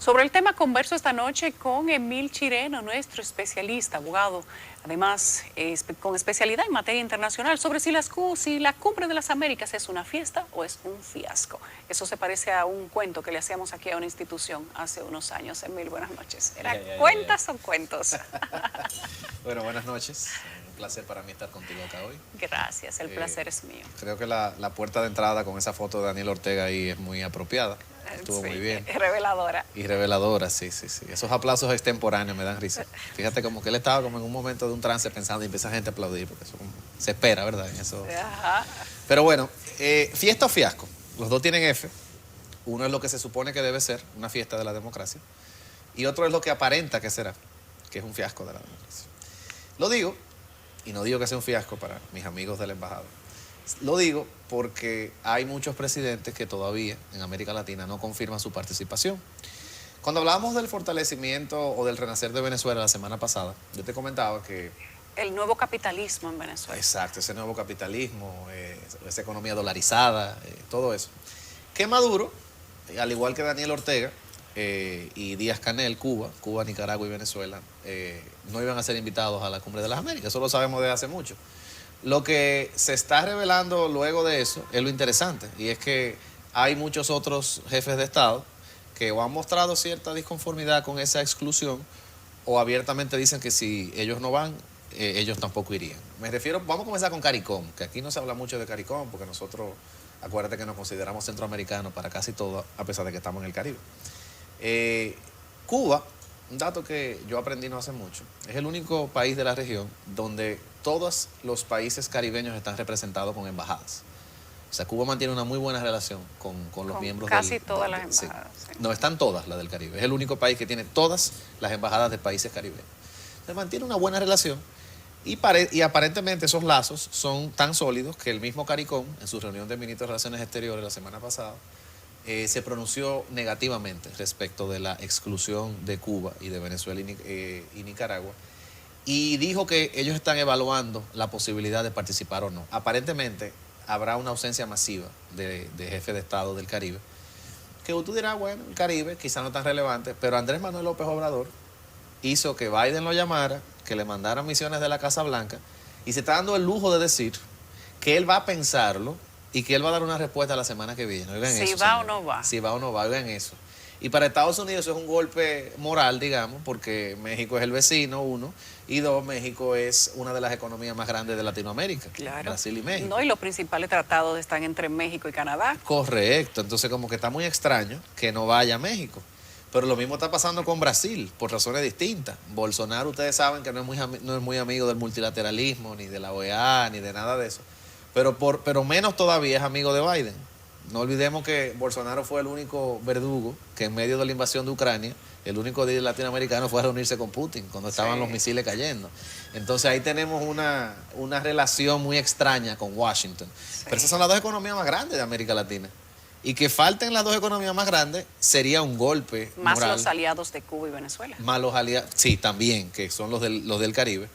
Sobre el tema converso esta noche con Emil Chireno, nuestro especialista, abogado, además con especialidad en materia internacional, sobre si la Cumbre de las Américas es una fiesta o es un fiasco. Eso se parece a un cuento que le hacíamos aquí a una institución hace unos años. Emil, buenas noches. ¿Era cuentas o cuentos? Bueno, buenas noches. Un placer para mí estar contigo acá hoy. Gracias, el placer es mío. Creo que la puerta de entrada con esa foto de Daniel Ortega ahí es muy apropiada. Estuvo muy bien. Reveladora. Y reveladora, sí. Esos aplausos extemporáneos me dan risa. Fíjate como que él estaba como en un momento de un trance pensando y empieza gente a aplaudir, porque eso se espera, ¿verdad? En eso. Ajá. Pero bueno, fiesta o fiasco. Los dos tienen F. Uno es lo que se supone que debe ser, una fiesta de la democracia. Y otro es lo que aparenta que será, que es un fiasco de la democracia. Lo digo, y no digo que sea un fiasco para mis amigos de la embajada. Lo digo porque hay muchos presidentes que todavía en América Latina no confirman su participación. Cuando hablábamos del fortalecimiento o del renacer de Venezuela la semana pasada, yo te comentaba que... El nuevo capitalismo en Venezuela. Exacto, ese nuevo capitalismo, esa economía dolarizada, todo eso. Que Maduro, al igual que Daniel Ortega y Díaz-Canel, Cuba, Nicaragua y Venezuela, no iban a ser invitados a la Cumbre de las Américas. Eso lo sabemos desde hace mucho. Lo que se está revelando luego de eso es lo interesante, y es que hay muchos otros jefes de Estado que o han mostrado cierta disconformidad con esa exclusión o abiertamente dicen que si ellos no van, ellos tampoco irían. Me refiero, vamos a comenzar con CARICOM, que aquí no se habla mucho de CARICOM porque nosotros, acuérdate que nos consideramos centroamericanos para casi todo, a pesar de que estamos en el Caribe. Cuba, un dato que yo aprendí no hace mucho, es el único país de la región donde todos los países caribeños están representados con embajadas. O sea, Cuba mantiene una muy buena relación con los miembros casi todas las embajadas. Sí. No, están todas las del Caribe. Es el único país que tiene todas las embajadas de países caribeños. Se mantiene una buena relación y aparentemente esos lazos son tan sólidos que el mismo CARICOM, en su reunión de ministros de Relaciones Exteriores la semana pasada, se pronunció negativamente respecto de la exclusión de Cuba y de Venezuela y Nicaragua, y dijo que ellos están evaluando la posibilidad de participar o no. Aparentemente habrá una ausencia masiva de jefes de Estado del Caribe, que tú dirás, bueno, el Caribe quizá no tan relevante, pero Andrés Manuel López Obrador hizo que Biden lo llamara, que le mandara misiones de la Casa Blanca, y se está dando el lujo de decir que él va a pensarlo y que él va a dar una respuesta la semana que viene. Oigan si eso, va señor. o no va. Si va o no va, oigan eso. Y para Estados Unidos eso es un golpe moral, digamos, porque México es el vecino, uno, y dos, México es una de las economías más grandes de Latinoamérica, claro. Brasil y México. No, y los principales tratados están entre México y Canadá. Correcto, entonces como que está muy extraño que no vaya a México. Pero lo mismo está pasando con Brasil, por razones distintas. Bolsonaro, ustedes saben que no es muy amigo del multilateralismo, ni de la OEA, ni de nada de eso. Pero menos todavía es amigo de Biden. No olvidemos que Bolsonaro fue el único verdugo que en medio de la invasión de Ucrania, el único líder latinoamericano fue a reunirse con Putin cuando estaban los misiles cayendo. Entonces ahí tenemos una relación muy extraña con Washington. Pero esas son las dos economías más grandes de América Latina. Y que falten las dos economías más grandes sería un golpe más moral. Los aliados de Cuba y Venezuela. Más los aliados, sí, también, que son los del Caribe.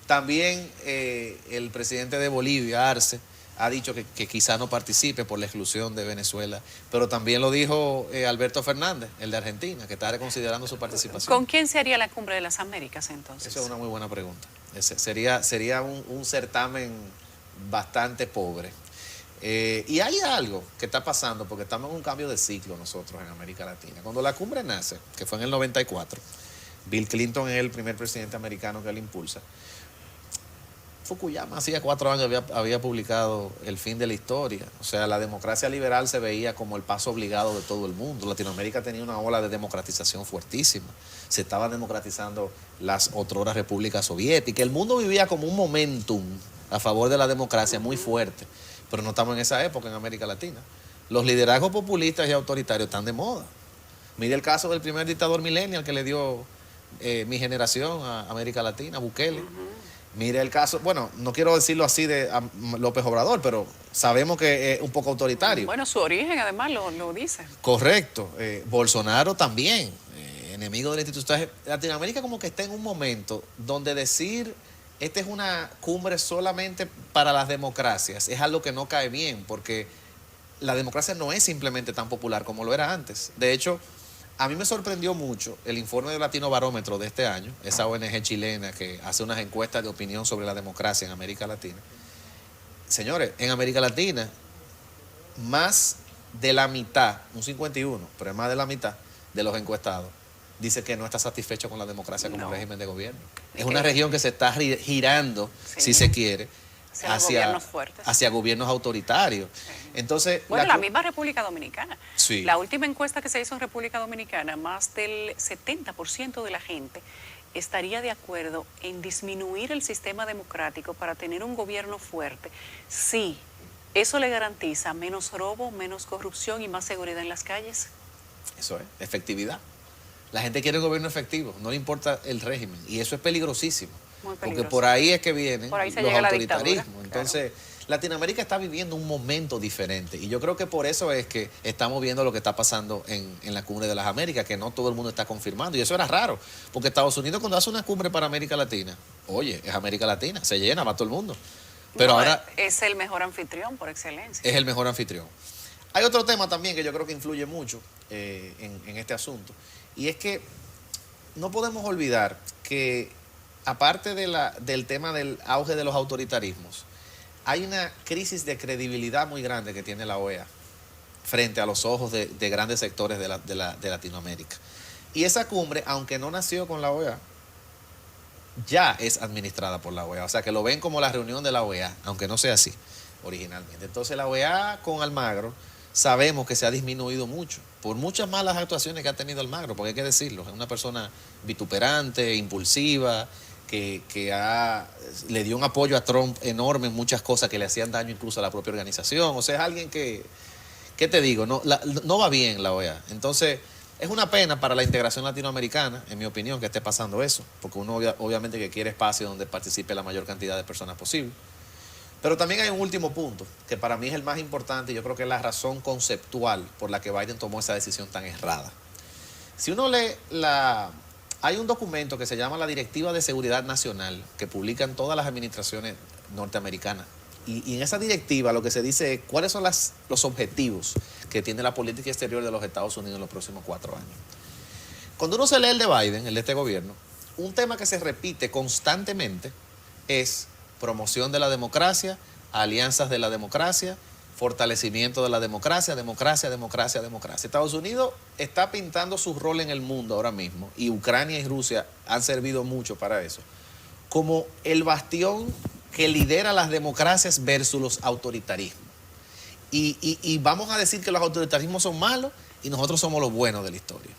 También el presidente de Bolivia, Arce, ha dicho que quizá no participe por la exclusión de Venezuela, pero también lo dijo Alberto Fernández, el de Argentina, que está reconsiderando su participación. ¿Con quién se haría la Cumbre de las Américas entonces? Esa es una muy buena pregunta. Sería un certamen bastante pobre. Y hay algo que está pasando, porque estamos en un cambio de ciclo nosotros en América Latina. Cuando la cumbre nace, que fue en el 94, Bill Clinton es el primer presidente americano que la impulsa. Fukuyama hacía 4 años había publicado El fin de la historia. O sea, la democracia liberal se veía como el paso obligado de todo el mundo. Latinoamérica tenía una ola de democratización fuertísima. Se estaban democratizando las otrora repúblicas soviéticas. El mundo vivía como un momentum a favor de la democracia muy fuerte. Pero no estamos en esa época en América Latina. Los liderazgos populistas y autoritarios están de moda. Mire el caso del primer dictador millennial que le dio mi generación a América Latina, Bukele. Mire el caso, bueno, no quiero decirlo así de López Obrador, pero sabemos que es un poco autoritario. Bueno, su origen además lo dice. Correcto. Bolsonaro también, enemigo de la institución. Latinoamérica como que está en un momento donde decir esta es una cumbre solamente para las democracias es algo que no cae bien, porque la democracia no es simplemente tan popular como lo era antes. De hecho, a mí me sorprendió mucho el informe de Latino Barómetro de este año, esa ONG chilena que hace unas encuestas de opinión sobre la democracia en América Latina. Señores, en América Latina, más de la mitad, un 51, pero es más de la mitad de los encuestados, dice que no está satisfecho con la democracia como régimen de gobierno. Es una región que se está girando, si se quiere, hacia gobiernos autoritarios. Sí. Entonces, bueno, la misma República Dominicana. Sí. La última encuesta que se hizo en República Dominicana, más del 70% de la gente estaría de acuerdo en disminuir el sistema democrático para tener un gobierno fuerte. Sí, eso le garantiza menos robo, menos corrupción y más seguridad en las calles. Eso es, efectividad. La gente quiere un gobierno efectivo, no le importa el régimen, y eso es peligrosísimo. Muy peligroso. Porque por ahí es que vienen los autoritarismos. Entonces, claro, Latinoamérica está viviendo un momento diferente, y yo creo que por eso es que estamos viendo lo que está pasando en la Cumbre de las Américas, que no todo el mundo está confirmando, y eso era raro, porque Estados Unidos cuando hace una cumbre para América Latina, oye, es América Latina, se llena, va todo el mundo. Pero no, ahora es el mejor anfitrión por excelencia. Es el mejor anfitrión. Hay otro tema también que yo creo que influye mucho en este asunto, y es que no podemos olvidar que aparte del tema del auge de los autoritarismos, hay una crisis de credibilidad muy grande que tiene la OEA frente a los ojos de grandes sectores de Latinoamérica. Y esa cumbre, aunque no nació con la OEA, ya es administrada por la OEA. O sea, que lo ven como la reunión de la OEA, aunque no sea así originalmente. Entonces, la OEA con Almagro sabemos que se ha disminuido mucho por muchas malas actuaciones que ha tenido Almagro, porque hay que decirlo, es una persona vituperante, impulsiva, que le dio un apoyo a Trump enorme en muchas cosas que le hacían daño incluso a la propia organización. O sea, es alguien que, ¿qué te digo? No va bien la OEA. Entonces, es una pena para la integración latinoamericana, en mi opinión, que esté pasando eso, porque uno obviamente que quiere espacio donde participe la mayor cantidad de personas posible. Pero también hay un último punto, que para mí es el más importante, y yo creo que es la razón conceptual por la que Biden tomó esa decisión tan errada. Si uno lee hay un documento que se llama la Directiva de Seguridad Nacional, que publican todas las administraciones norteamericanas. Y en esa directiva lo que se dice es cuáles son los objetivos que tiene la política exterior de los Estados Unidos en los próximos 4 años. Cuando uno se lee el de Biden, el de este gobierno, un tema que se repite constantemente es promoción de la democracia, alianzas de la democracia, fortalecimiento de la democracia, democracia, democracia, democracia. Estados Unidos está pintando su rol en el mundo ahora mismo, y Ucrania y Rusia han servido mucho para eso, como el bastión que lidera las democracias versus los autoritarismos. Y vamos a decir que los autoritarismos son malos y nosotros somos los buenos de la historia.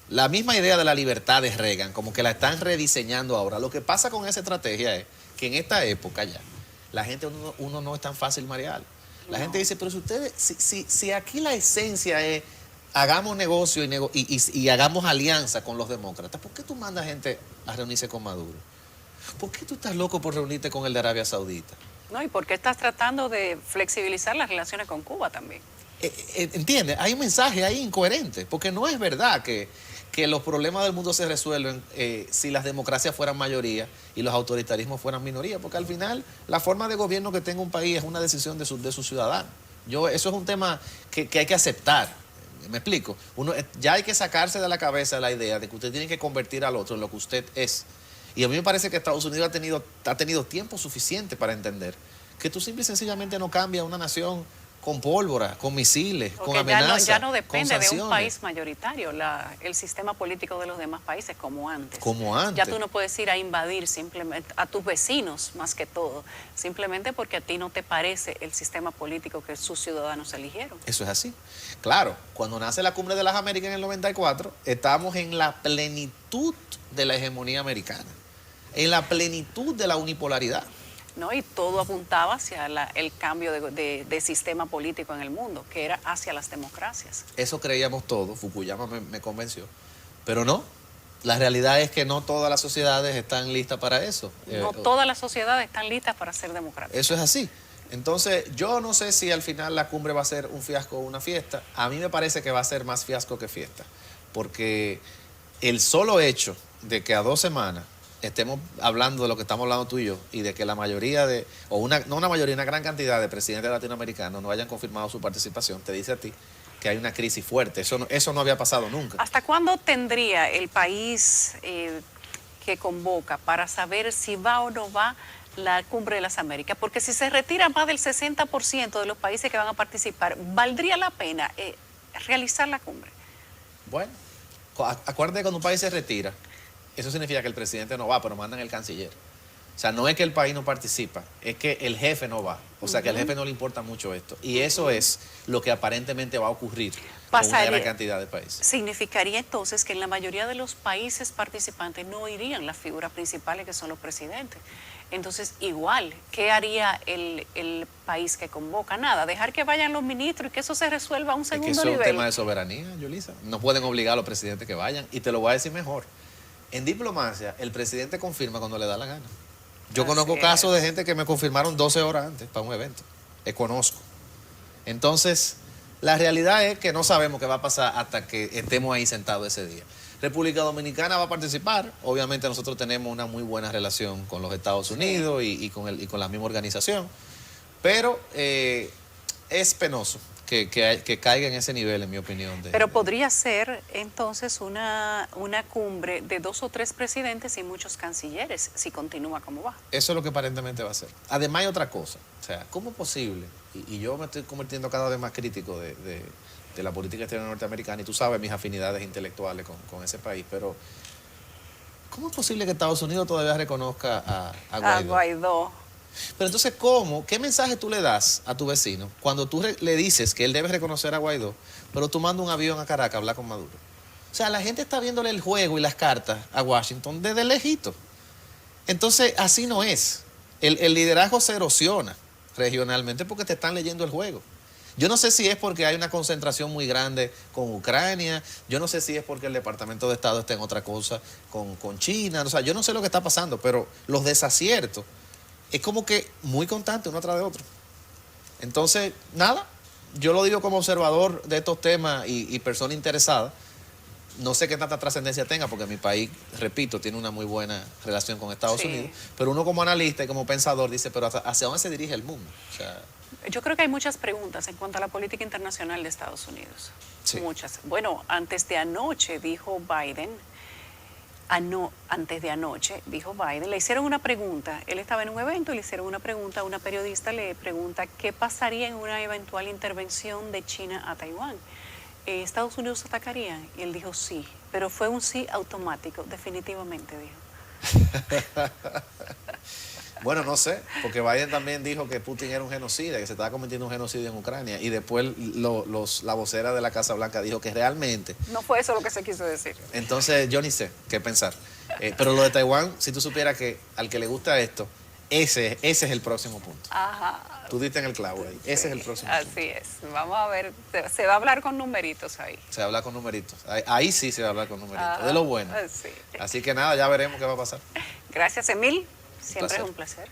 La misma idea de la libertad de Reagan, como que la están rediseñando ahora. Lo que pasa con esa estrategia es que en esta época ya, la gente uno no es tan fácil marear. La gente dice, pero si ustedes, si aquí la esencia es hagamos negocio y hagamos alianza con los demócratas, ¿por qué tú mandas gente a reunirse con Maduro? ¿Por qué tú estás loco por reunirte con el de Arabia Saudita? No, ¿y por qué estás tratando de flexibilizar las relaciones con Cuba también? ¿Entiendes? Hay un mensaje ahí incoherente, porque no es verdad que los problemas del mundo se resuelven si las democracias fueran mayoría y los autoritarismos fueran minoría, porque al final la forma de gobierno que tenga un país es una decisión de sus ciudadanos. Eso es un tema que hay que aceptar. ¿Me explico? Ya hay que sacarse de la cabeza la idea de que usted tiene que convertir al otro en lo que usted es. Y a mí me parece que Estados Unidos ha tenido tiempo suficiente para entender que tú simple y sencillamente no cambias una nación con pólvora, con misiles, con amenazas, ya no depende de un país mayoritario, el sistema político de los demás países como antes. Como antes. Ya tú no puedes ir a invadir simplemente a tus vecinos más que todo, simplemente porque a ti no te parece el sistema político que sus ciudadanos eligieron. Eso es así. Claro, cuando nace la Cumbre de las Américas en el 94, estamos en la plenitud de la hegemonía americana, en la plenitud de la unipolaridad. ¿No? Y todo apuntaba hacia el cambio de sistema político en el mundo, que era hacia las democracias. Eso creíamos todos, Fukuyama me convenció, pero no. La realidad es que no todas las sociedades están listas para eso. No todas las sociedades están listas para ser democráticas. Eso es así. Entonces, yo no sé si al final la cumbre va a ser un fiasco o una fiesta. A mí me parece que va a ser más fiasco que fiesta, porque el solo hecho de que a 2 semanas estemos hablando de lo que estamos hablando tú y yo, y de que la mayoría una gran cantidad de presidentes latinoamericanos no hayan confirmado su participación, te dice a ti que hay una crisis fuerte. Eso no había pasado nunca. ¿Hasta cuándo tendría el país que convoca para saber si va o no va la Cumbre de las Américas? Porque si se retira más del 60% de los países que van a participar, ¿valdría la pena realizar la cumbre? Bueno, acuérdate que cuando un país se retira, eso significa que el presidente no va, pero mandan el canciller. O sea, no es que el país no participa, es que el jefe no va. O sea, que al jefe no le importa mucho esto. Y eso es lo que aparentemente va a ocurrir con una gran cantidad de países. Significaría entonces que en la mayoría de los países participantes no irían las figuras principales, que son los presidentes. Entonces, igual, ¿qué haría el país que convoca? Nada, dejar que vayan los ministros y que eso se resuelva a un segundo nivel. Es que eso es un tema de soberanía, Yulisa. No pueden obligar a los presidentes que vayan. Y te lo voy a decir mejor. En diplomacia, el presidente confirma cuando le da la gana. Yo conozco casos de gente que me confirmaron 12 horas antes para un evento. Conozco. Entonces, la realidad es que no sabemos qué va a pasar hasta que estemos ahí sentados ese día. República Dominicana va a participar. Obviamente nosotros tenemos una muy buena relación con los Estados Unidos y con la misma organización. Pero es penoso que caiga en ese nivel, en mi opinión. Pero podría ser entonces una cumbre de 2 o 3 presidentes y muchos cancilleres, si continúa como va. Eso es lo que aparentemente va a ser. Además hay otra cosa. O sea, ¿cómo es posible? Y yo me estoy convirtiendo cada vez más crítico de la política exterior norteamericana, y tú sabes mis afinidades intelectuales con ese país, pero ¿cómo es posible que Estados Unidos todavía reconozca a Guaidó? A Guaidó. Pero entonces, ¿qué mensaje tú le das a tu vecino cuando tú le dices que él debe reconocer a Guaidó, pero tú mandas un avión a Caracas a hablar con Maduro? O sea, la gente está viéndole el juego y las cartas a Washington desde lejito. Entonces, así no es. El liderazgo se erosiona regionalmente porque te están leyendo el juego. Yo no sé si es porque hay una concentración muy grande con Ucrania, yo no sé si es porque el Departamento de Estado está en otra cosa con China, o sea, yo no sé lo que está pasando, pero los desaciertos es como que muy constante uno tras de otro. Entonces, nada, yo lo digo como observador de estos temas y persona interesada. No sé qué tanta trascendencia tenga, porque mi país, repito, tiene una muy buena relación con Estados Unidos, pero uno como analista y como pensador dice, pero ¿hacia dónde se dirige el mundo? O sea, yo creo que hay muchas preguntas en cuanto a la política internacional de Estados Unidos. Sí. Muchas. Bueno, antes de anoche dijo Biden, le hicieron una pregunta, él estaba en un evento y le hicieron una pregunta, una periodista le pregunta qué pasaría en una eventual intervención de China a Taiwán. ¿Estados Unidos atacaría? Y él dijo sí, pero fue un sí automático, definitivamente dijo. Bueno, no sé, porque Biden también dijo que Putin era un genocida, que se estaba cometiendo un genocidio en Ucrania, y después la vocera de la Casa Blanca dijo que realmente... No fue eso lo que se quiso decir. Entonces, yo ni sé qué pensar. Pero lo de Taiwán, si tú supieras que al que le gusta esto, ese es el próximo punto. Ajá. Tú diste en el clavo ahí. Sí, ese es el próximo punto. Así es. Vamos a ver, se va a hablar con numeritos ahí. Se va a hablar con numeritos. Ahí sí se va a hablar con numeritos. Ajá. De lo bueno. Sí. Así que nada, ya veremos qué va a pasar. Gracias, Emil. Siempre es un placer.